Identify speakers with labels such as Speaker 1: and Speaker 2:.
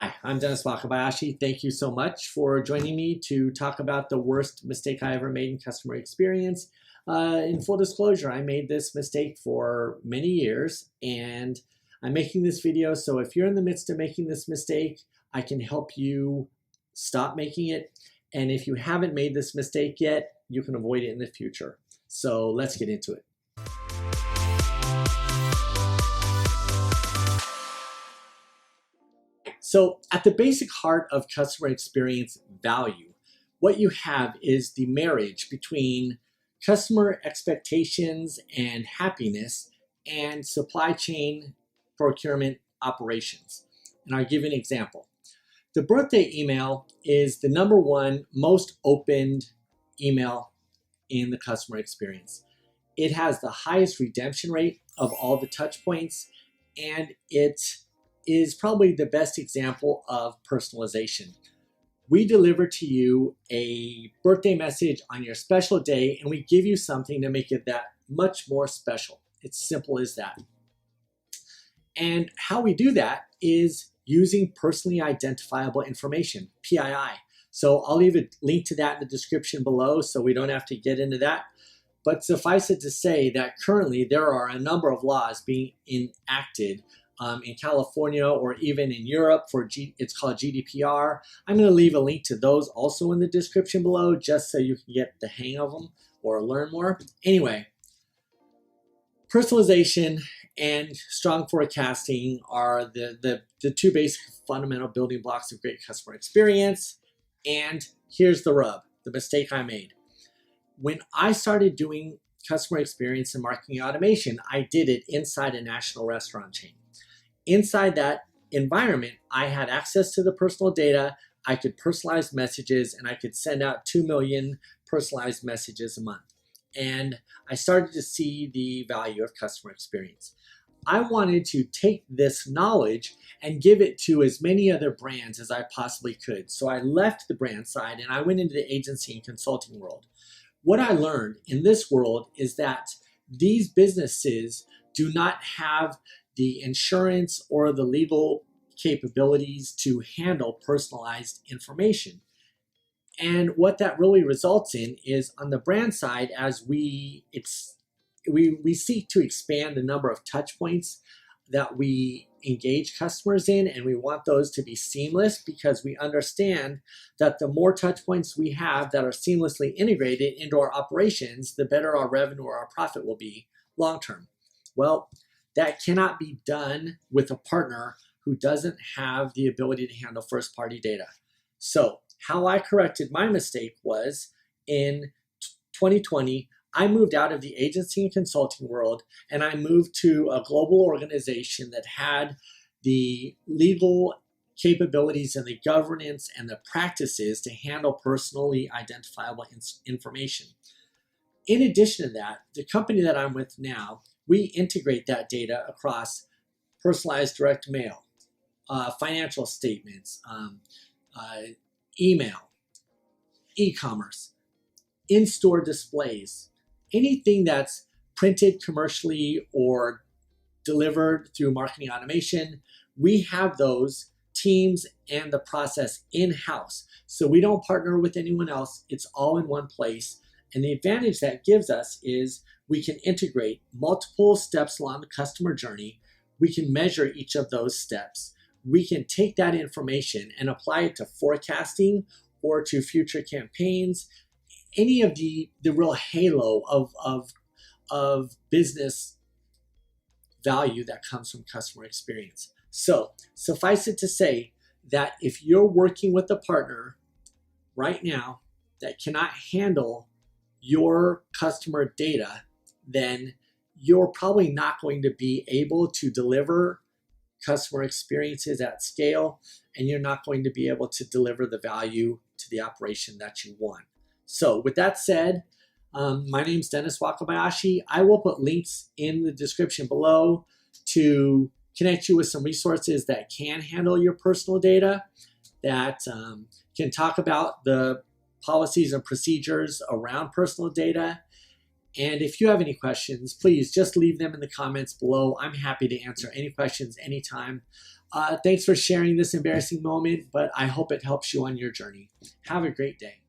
Speaker 1: Hi, I'm Dennis Wakabayashi. Thank you so much for joining me to talk about the worst mistake I ever made in customer experience. In full disclosure, I made this mistake for many years and I'm making this video so if you're in the midst of making this mistake, I can help you stop making it. And if you haven't made this mistake yet, you can avoid it in the future. So let's get into it. So at the basic heart of customer experience value, what you have is the marriage between customer expectations and happiness and supply chain procurement operations. And I'll give you an example. The birthday email is the #1 most opened email in the customer experience. It has the highest redemption rate of all the touch points, and it is probably the best example of personalization. We deliver to you a birthday message on your special day, and we give you something to make it that much more special. It's simple as that. And how we do that is using personally identifiable information, PII. So I'll leave a link to that in the description below so we don't have to get into that. But suffice it to say that currently there are a number of laws being enacted in California or even in Europe it's called GDPR. I'm going to leave a link to those also in the description below just so you can get the hang of them or learn more. Anyway, personalization and strong forecasting are the two basic fundamental building blocks of great customer experience. And here's the rub, the mistake I made. When I started doing customer experience and marketing automation, I did it inside a national restaurant chain. Inside that environment, I had access to the personal data, I could personalize messages, and I could send out 2 million personalized messages a month. And I started to see the value of customer experience. I wanted to take this knowledge and give it to as many other brands as I possibly could. So I left the brand side and I went into the agency and consulting world. What I learned in this world is that these businesses do not have the insurance or the legal capabilities to handle personalized information. And what that really results in is on the brand side, as we seek to expand the number of touch points that we engage customers in, and we want those to be seamless because we understand that the more touch points we have that are seamlessly integrated into our operations, the better our revenue or our profit will be long term. Well, that cannot be done with a partner who doesn't have the ability to handle first-party data. So how I corrected my mistake was in 2020, I moved out of the agency and consulting world and I moved to a global organization that had the legal capabilities and the governance and the practices to handle personally identifiable information. In addition to that, the company that I'm with now, we integrate that data across personalized direct mail, financial statements, email, e-commerce, in-store displays, anything that's printed commercially or delivered through marketing automation. We have those teams and the process in-house. So we don't partner with anyone else. It's all in one place. And the advantage that gives us is we can integrate multiple steps along the customer journey. We can measure each of those steps. We can take that information and apply it to forecasting or to future campaigns, any of the real halo of business value that comes from customer experience. So suffice it to say that if you're working with a partner right now that cannot handle your customer data, then you're probably not going to be able to deliver customer experiences at scale, and you're not going to be able to deliver the value to the operation that you want. So with that said, my name's Dennis Wakabayashi. I will put links in the description below to connect you with some resources that can handle your personal data, that can talk about the policies and procedures around personal data. And if you have any questions, please just leave them in the comments below. I'm happy to answer any questions anytime. Thanks for sharing this embarrassing moment, but I hope it helps you on your journey. Have a great day.